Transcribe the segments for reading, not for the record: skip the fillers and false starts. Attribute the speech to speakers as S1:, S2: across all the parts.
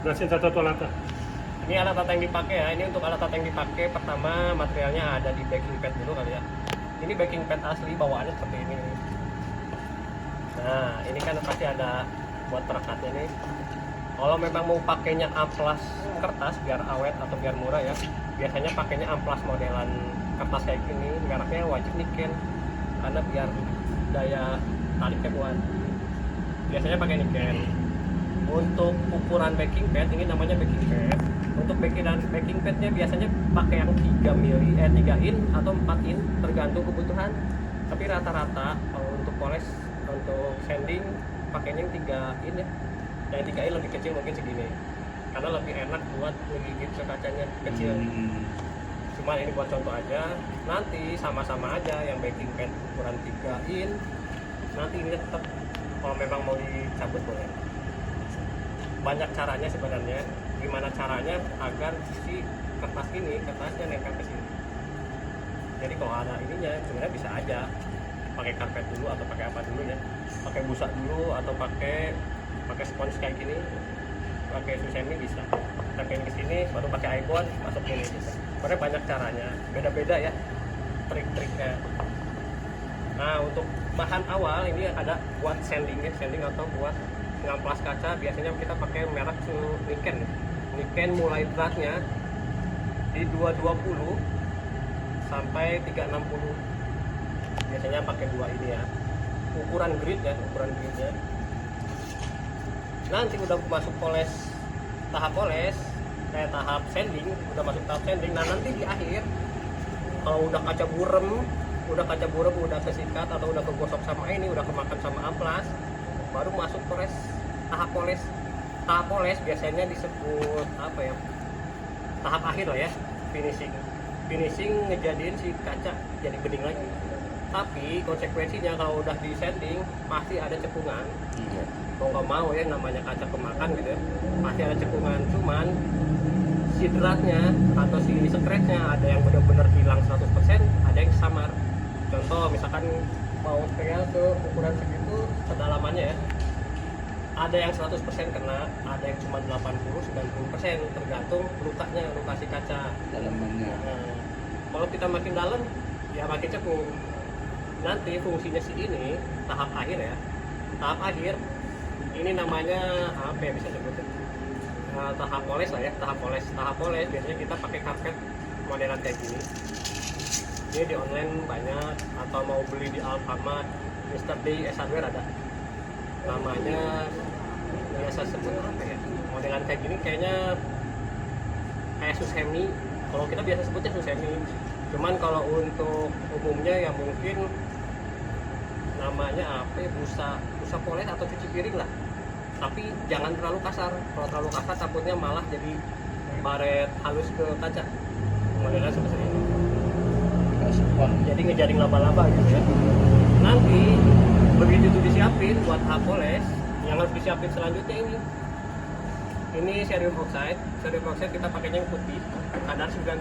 S1: Jelasin satu-satu alatnya.
S2: Ini alat-alat yang dipakai ya. Ini untuk alat-alat yang dipakai, pertama materialnya ada di backing pad dulu kali ya. Ini backing pad asli, bawaannya seperti ini. Nah, ini kan pasti ada buat perekatnya nih. Kalau memang mau pakainya amplas kertas biar awet atau biar murah ya, biasanya pakainya amplas modelan kertas kayak gini. Mereknya wajib niken karena biar daya tariknya kuat. Biasanya pakai niken. Untuk ukuran backing pad, ini namanya backing pad. Untuk backing padnya biasanya pakai yang 3 in atau 4 in tergantung kebutuhan. Tapi rata-rata kalau untuk poles, untuk sanding pakainya yang 3 in ya. Yang 3 in lebih kecil mungkin segini. Karena lebih enak buat ngegigit ke kacanya kecil. Cuman ini buat contoh aja. Nanti sama-sama aja yang backing pad ukuran 3 in. Nanti ini tetap kalau memang mau dicabut boleh. Banyak caranya sebenarnya. Gimana caranya agar si kertasnya nempel ke sini. Jadi kalau ada ininya sebenarnya bisa aja pakai karpet dulu atau pakai apa dulu ya, pakai busa dulu atau pakai spons kayak gini, pakai susemi bisa. Tempelin ke sini baru pakai iPhone masukin ini bisa. Sebenarnya banyak caranya, beda-beda ya trik-triknya. Nah untuk bahan awal ini ada buat sanding atau buat ngamplas kaca. Biasanya kita pakai merek Niken mulai beratnya di 220 sampai 360. Biasanya pakai 2 ini ya. Ukuran gridnya. Nanti udah masuk tahap sanding, Nah, nanti di akhir kalau udah kaca burem, udah kesikat atau udah kegosok sama ini, udah kemakan sama amplas, baru masuk tahap poles biasanya disebut apa ya, tahap akhir lah ya, finishing ngejadiin si kaca jadi bening lagi. Tapi konsekuensinya kalau udah di sanding pasti ada cekungan. Mau nggak mau ya, namanya kaca kemakan gitu ya, pasti ada cekungan. Cuman si dratnya atau si scratchnya ada yang benar-benar hilang 100%, ada yang samar. Contoh misalkan mau terial ke ukuran segitu kedalamannya ya, ada yang 100% kena, ada yang cuma 80-90%, tergantung luka si kaca
S3: dalamannya.
S2: Kalau kita makin dalam ya makin cekung. Nanti fungsinya si ini tahap akhir ini namanya apa ya bisa sebutin, tahap poles lah ya. Tahap poles biasanya kita pakai karpet modelan kayak gini. Ini di online banyak, atau mau beli di Alfamart, Mr. D, S-Hardware ada. Namanya biasa sebut apa ya, modelan kayak gini kayaknya kayak susemi. Kalau kita biasa sebutnya susemi. Cuman kalau untuk umumnya ya mungkin namanya apa ya, busa poles atau cuci piring lah. Tapi jangan terlalu kasar. Kalau terlalu kasar takutnya malah jadi baret halus ke kaca. Modelnya seperti ini. Jadi ngejaring laba-laba gitu ya. Nanti begitu itu disiapin buat tahap poles, yang harus disiapin selanjutnya ini cerium oxide kita pakainya yang putih, kadar 90%,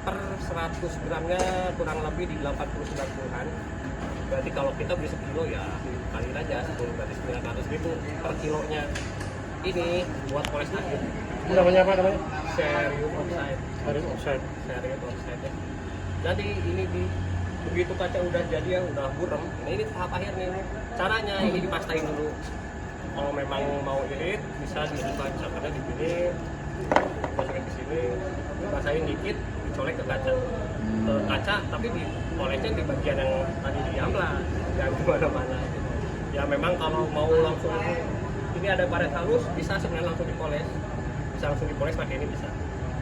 S2: per 100 gramnya kurang lebih di 80-90an. Berarti kalau kita beli sekilo ya kali aja 10, berarti 900.000 per kilonya. Ini buat poles akhir.
S1: Namanya apa namanya?
S2: Cerium oxide ya. Jadi ini begitu kaca udah jadi ya, udah burem, ini tahap akhir nih. Caranya ini dipastain dulu. Kalau memang mau irit bisa dibaca, karena di sini masukin ke sini, dibasahin dikit, dicolek ke kaca, tapi di polesnya di bagian yang tadi di amplas, yang di mana-mana. Ya memang kalau mau langsung ini ada baret halus, bisa sebenarnya langsung dipoles pakai ini bisa.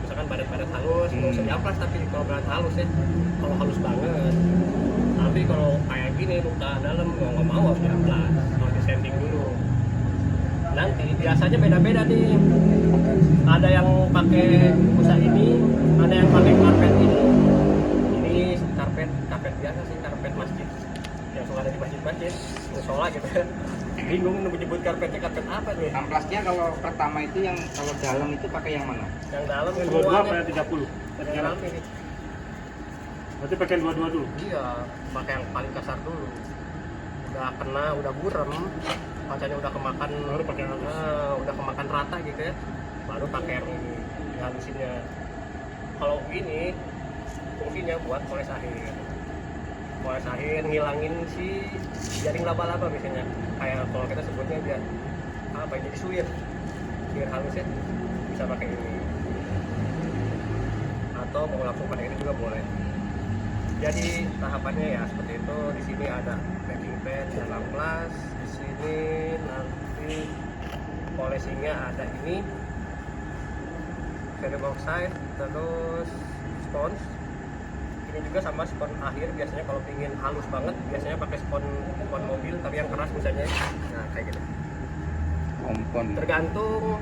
S2: Misalkan baret halus, nggak usah diamplas, tapi kalau baret halus ya, kalau halus banget. Tapi kalau kayak gini luka dalam nggak mau harus diamplas, harus di sanding dulu. Nanti biasanya beda-beda nih. Ada yang pakai busa ini, ada yang pakai karpet ini. Ini karpet biasa sih, karpet masjid. Yang suka ada di masjid, musola gitu ya. Bingung menyebut karpetnya karpet apa nih?
S3: Amplasnya kalau pertama itu yang kalau dalam itu pakai yang mana?
S2: Yang dalam
S1: Yang 22 apa yang 30?
S2: yang dalam ini.
S1: Berarti pakai 22 dulu?
S2: Iya, pakai yang paling kasar dulu. udah kena, udah burem, kacanya udah kemakan,
S1: Baru pakai yang halus.
S2: udah kemakan rata gitu ya, baru pakai yang ini dihalusinnya. Kalau ini fungsinya buat poles akhir, ngilangin si jaring laba-laba biasanya, kayak kalau kita sebutnya biar apa ya, jadi suwir, biar halus ya, bisa pakai ini, atau mau langsung pakai ini juga boleh. Jadi tahapannya ya seperti itu. Di sini ada backing pad yang amplas, di sini nanti polishingnya ada ini ferrous bauxite, terus spons. Ini juga sama spons akhir, biasanya kalau ingin halus banget biasanya pakai spons mobil tapi yang keras misalnya. Nah kayak gitu.
S3: Kompon.
S2: Tergantung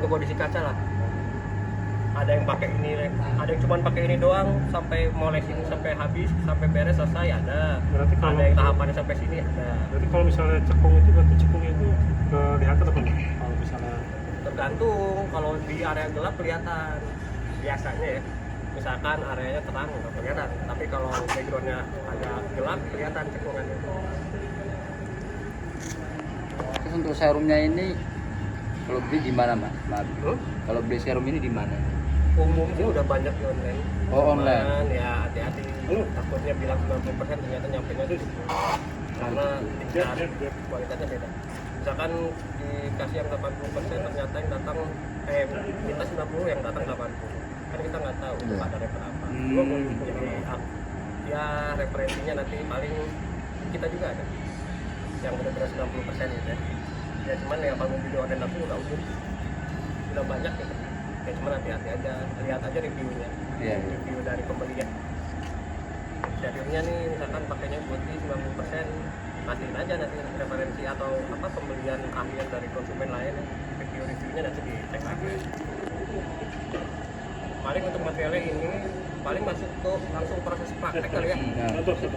S2: kondisi kaca lah. Ada yang pakai ini, ada yang cuma pakai ini doang sampai molesin sampai habis, sampai beres selesai ada.
S1: Berarti kalau
S2: Ada yang tahapannya sampai sini ada.
S1: berarti kalau misalnya cekung itu berarti cekungnya itu ke diangkat apa enggak? Kalau misalnya
S2: Tergantung, kalau di area gelap kelihatan biasanya ya. Misalkan areanya terang nggak kelihatan, tapi kalau backgroundnya agak gelap kelihatan cekungannya.
S3: Terus untuk serumnya ini kalau beli di mana Mas? Maaf.
S2: Hmm?
S3: Kalau beli serum ini di mana?
S2: Umumnya udah banyak di online.
S3: Oh,
S2: Cuman,
S3: online.
S2: ya hati-hati. Takutnya bilang 90% ternyata nyampe nya tuh karena tingkat kualitasnya beda. Misalkan dikasih yang 80% ternyata yang datang minta 90, yang datang 80. Kan kita nggak tahu
S3: Iya.
S2: ada refer apa.
S3: Hmm.
S2: Jadi ya referensinya nanti paling kita juga ada yang benar-benar 90% gitu ya. Ya cuman ya kalau video online aku udah umum, udah banyak gitu. Ya cuman hati-hati aja, lihat aja reviewnya.
S3: Iya.
S2: Review dari pembelinya. Jadinya nih misalkan pakainya putih 90%, kasihin aja nanti referensi atau apa pembelian akhir dari konsumen lain, review-reviewnya nanti dicek lagi. Paling untuk materialnya ini paling masuk ke langsung proses praktek kali ya.
S3: Nah,
S1: Contoh.